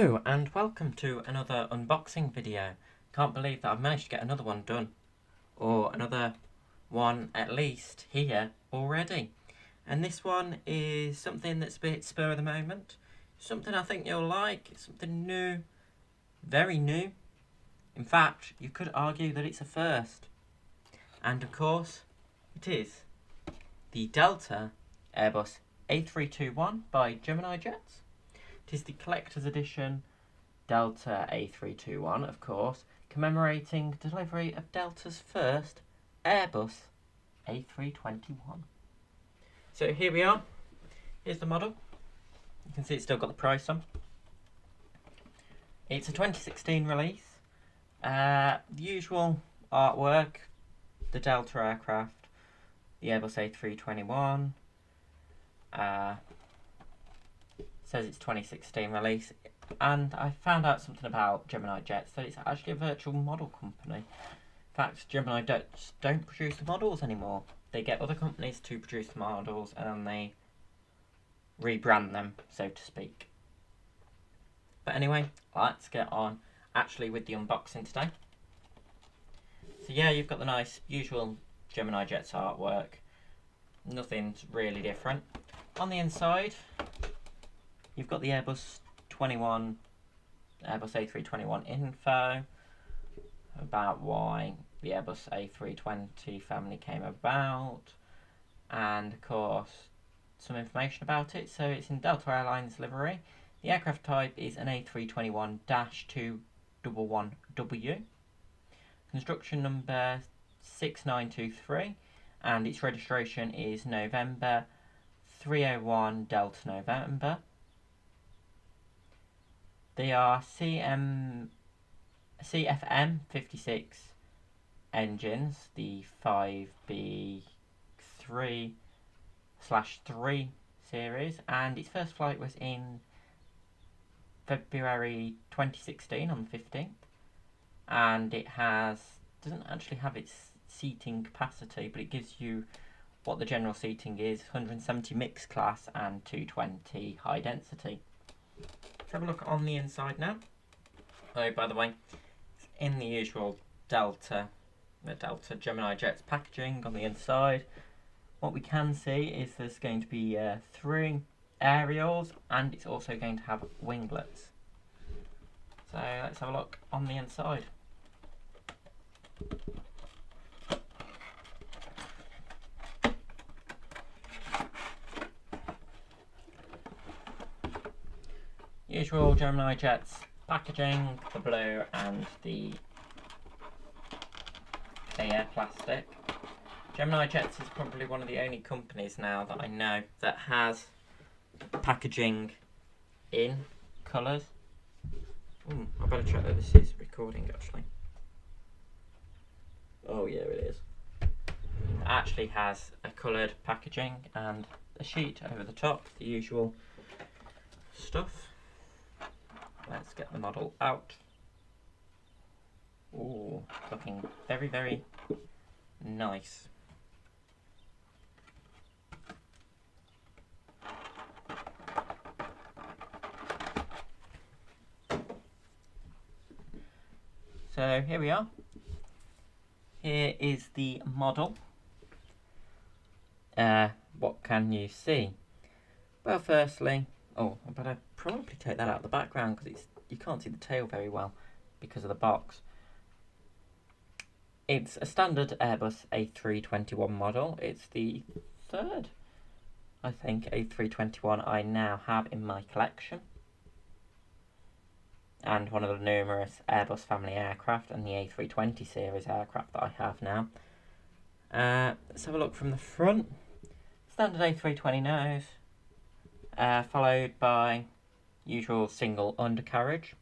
Hello and welcome to another unboxing video. Can't believe that I've managed to get another one done, or another one at least here already. And this one is something that's a bit spur of the moment, something I think you'll like. It's something new, very new. In fact, you could argue that it's a first. And of course, it is the Delta Airbus A321 by Gemini Jets. It is the collector's edition Delta A321, of course, commemorating delivery of Delta's first Airbus A321. So here we are. Here's the model. You can see it's still got the price on. It's a 2016 release. The usual artwork, the Delta aircraft, the Airbus A321. Says it's 2016 release, and I found out something about Gemini Jets, that it's actually a virtual model company. In fact, Gemini Jets don't produce the models anymore. They get other companies to produce the models and then they rebrand them, so to speak. But anyway, let's get on actually with the unboxing today. So yeah, you've got the nice usual Gemini Jets artwork. Nothing's really different. On the inside, you've got the Airbus A321 info about why the Airbus A320 family came about, and of course some information about it. So it's in Delta Airlines livery. The aircraft type is an A321-211W. Construction number 6923, and its registration is November 301 Delta November. They are CFM 56 engines, the 5B3/3 series, and its first flight was in February 2016 on the 15th, and it doesn't actually have its seating capacity, but it gives you what the general seating is: 170 mixed class and 220 high density. Let's have a look on the inside now. Oh, by the way, it's in the usual Delta Gemini Jets packaging on the inside. What we can see is there's going to be 3 aerials, and it's also going to have winglets. So let's have a look on the inside. Usual Gemini Jets packaging, the blue and the clear plastic. Gemini Jets is probably one of the only companies now that I know that has packaging in colours. I better check that this is recording actually. Oh yeah, it is. It actually has a coloured packaging and a sheet over the top, the usual stuff. Let's get the model out. Ooh, looking very, very nice. So here we are. Here is the model. What can you see? Well, firstly, I better probably take that out of the background because you can't see the tail very well because of the box. It's a standard Airbus A321 model. It's the third, I think, A321 I now have in my collection, and one of the numerous Airbus family aircraft and the A320 series aircraft that I have now. Let's have a look from the front. Standard A320 nose, followed by usual single undercarriage.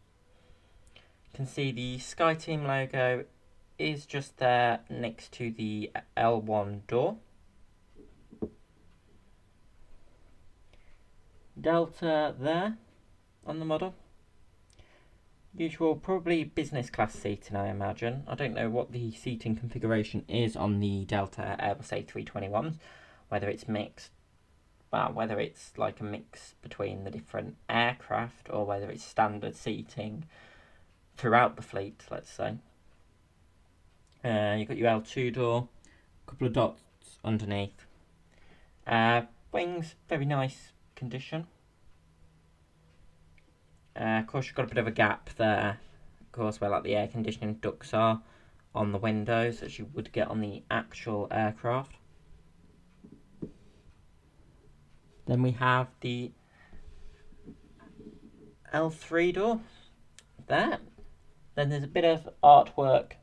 You can see the SkyTeam logo is just there next to the L1 door. Delta there on the model. Usual, probably business class seating, I imagine. I don't know what the seating configuration is on the Delta Airbus A321s, whether it's mixed well, whether it's like a mix between the different aircraft or whether it's standard seating throughout the fleet, let's say. You've got your L2 door, a couple of dots underneath. Wings, very nice condition. Of course, you've got a bit of a gap there, of course, where like the air conditioning ducts are on the windows, as you would get on the actual aircraft. Then we have the L3 door there. Then there's a bit of artwork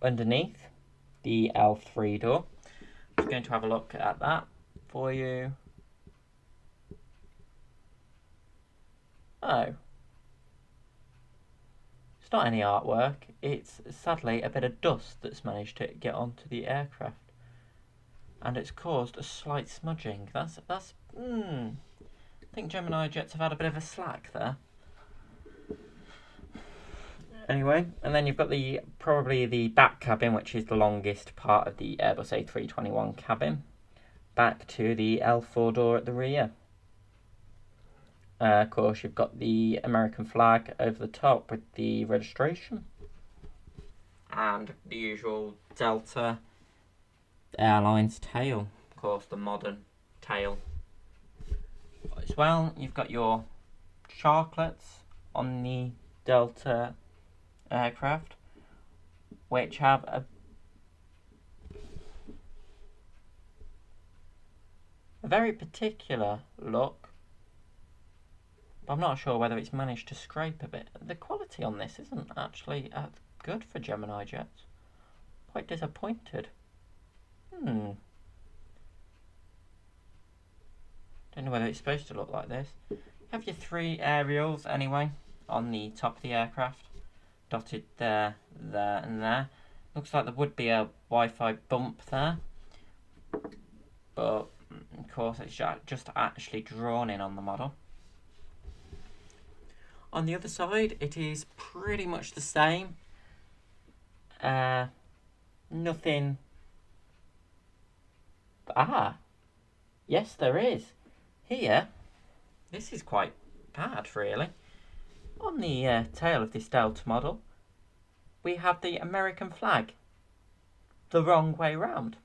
underneath the L3 door. I'm going to have a look at that for you. Oh. It's not any artwork. It's sadly a bit of dust that's managed to get onto the aircraft. And it's caused a slight smudging. I think Gemini Jets have had a bit of a slack there. Anyway, and then you've got probably the back cabin, which is the longest part of the Airbus A321 cabin. Back to the L4 door at the rear. Of course, you've got the American flag over the top with the registration. And the usual Delta Airlines tail. Of course, the modern tail. As well, you've got your sharklets on the Delta aircraft, which have a very particular look, but I'm not sure whether it's managed to scrape a bit. The quality on this isn't actually good for Gemini Jets. Quite disappointed. Don't know whether it's supposed to look like this. You have your 3 aerials anyway on the top of the aircraft, dotted there, there and there. Looks like there would be a Wi-Fi bump there, but of course it's just actually drawn in on the model. On the other side, it is pretty much the same. Nothing. Yes, there is. Here, this is quite bad, really. On the tail of this Delta model, we have the American flag the wrong way round.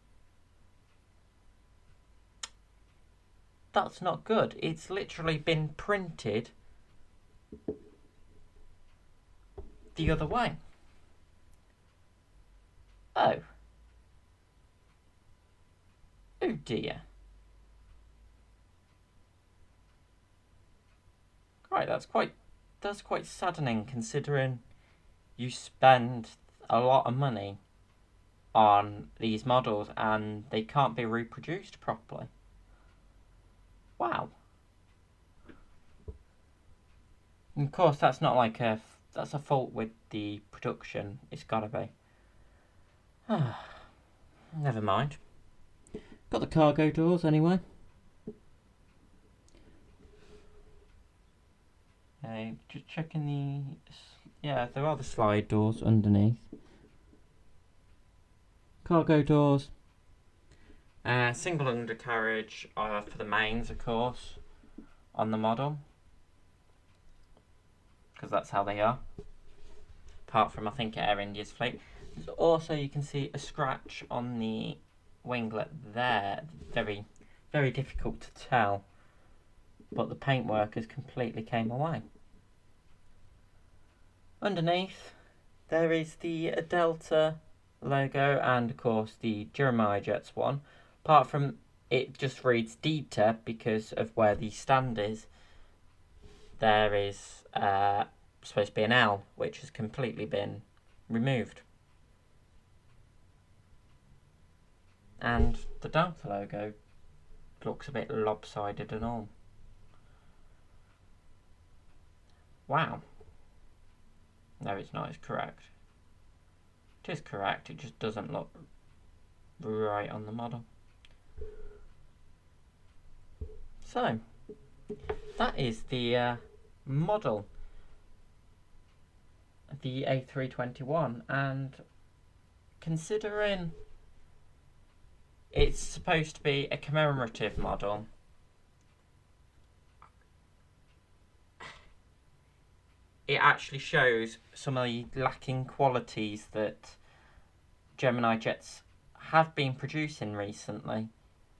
That's not good. It's literally been printed the other way. Oh. Oh dear. Right, that's quite saddening, considering you spend a lot of money on these models and they can't be reproduced properly. Wow. And of course, that's not like that's a fault with the production. It's gotta be. Never mind. Got the cargo doors anyway. Just checking yeah, there are the slide doors underneath. Cargo doors. Single undercarriage for the mains, of course, on the model, because that's how they are. Apart from, I think, Air India's fleet. Also, you can see a scratch on the winglet there. Very, very difficult to tell, but the paintwork has completely came away. Underneath, there is the Delta logo and, of course, the Gemini Jets one. Apart from it just reads Delta because of where the stand is. There is supposed to be an L, which has completely been removed. And the Delta logo looks a bit lopsided and all. Wow. No, it's not. It's correct. It is correct. It just doesn't look right on the model. So, that is the model of the A321, and considering it's supposed to be a commemorative model, it actually shows some of the lacking qualities that Gemini Jets have been producing recently.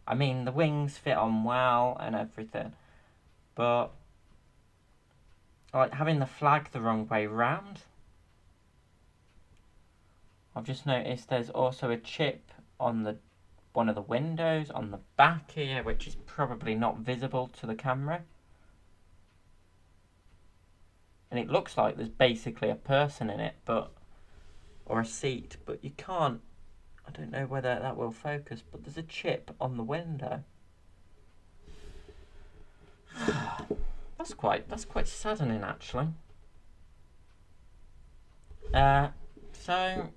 I mean, the wings fit on well and everything, but like having the flag the wrong way round. I've just noticed there's also a chip on one of the windows on the back here, which is probably not visible to the camera. And it looks like there's basically a person in it, or a seat, but you can't. I don't know whether that will focus, but there's a chip on the window. That's quite saddening, actually. So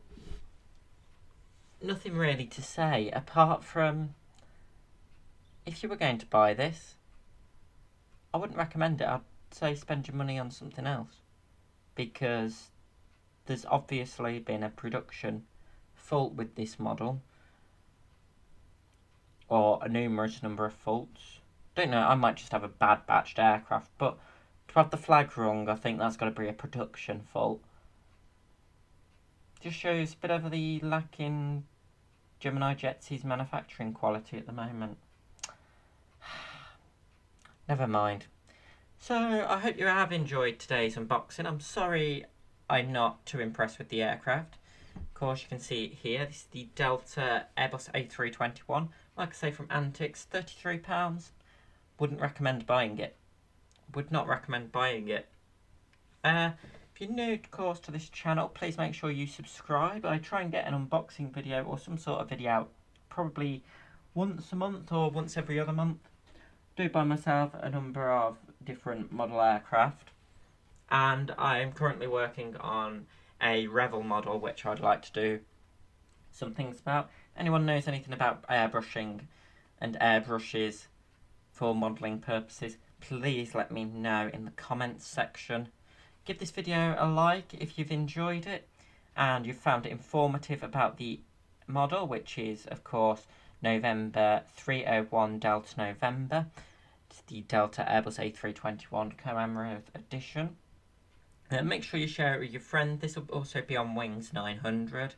nothing really to say apart from, if you were going to buy this, I wouldn't recommend it. I'd say spend your money on something else, because there's obviously been a production fault with this model, or a numerous number of faults. Don't know, I might just have a bad batched aircraft, but to have the flag wrong, I think that's got to be a production fault. Just shows a bit of the lack in Gemini Jets' manufacturing quality at the moment. Never mind. So, I hope you have enjoyed today's unboxing. I'm sorry I'm not too impressed with the aircraft. Of course, you can see it here. This is the Delta Airbus A321. Like I say, from Antics, £33. Wouldn't recommend buying it. Would not recommend buying it. If you're new, of course, to this channel, please make sure you subscribe. I try and get an unboxing video or some sort of video out probably once a month or once every other month. Do buy myself a number of different model aircraft, and I am currently working on a Revell model which I'd like to do some things about. Anyone knows anything about airbrushing and airbrushes for modelling purposes, please let me know in the comments section. Give this video a like if you've enjoyed it and you've found it informative about the model, which is of course November 301 Delta November. It's the Delta Airbus A321 commemorative edition. Make sure you share it with your friend. This will also be on Wings 900,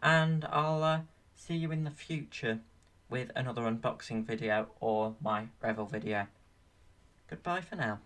and I'll see you in the future with another unboxing video or my Revell video. Goodbye for now.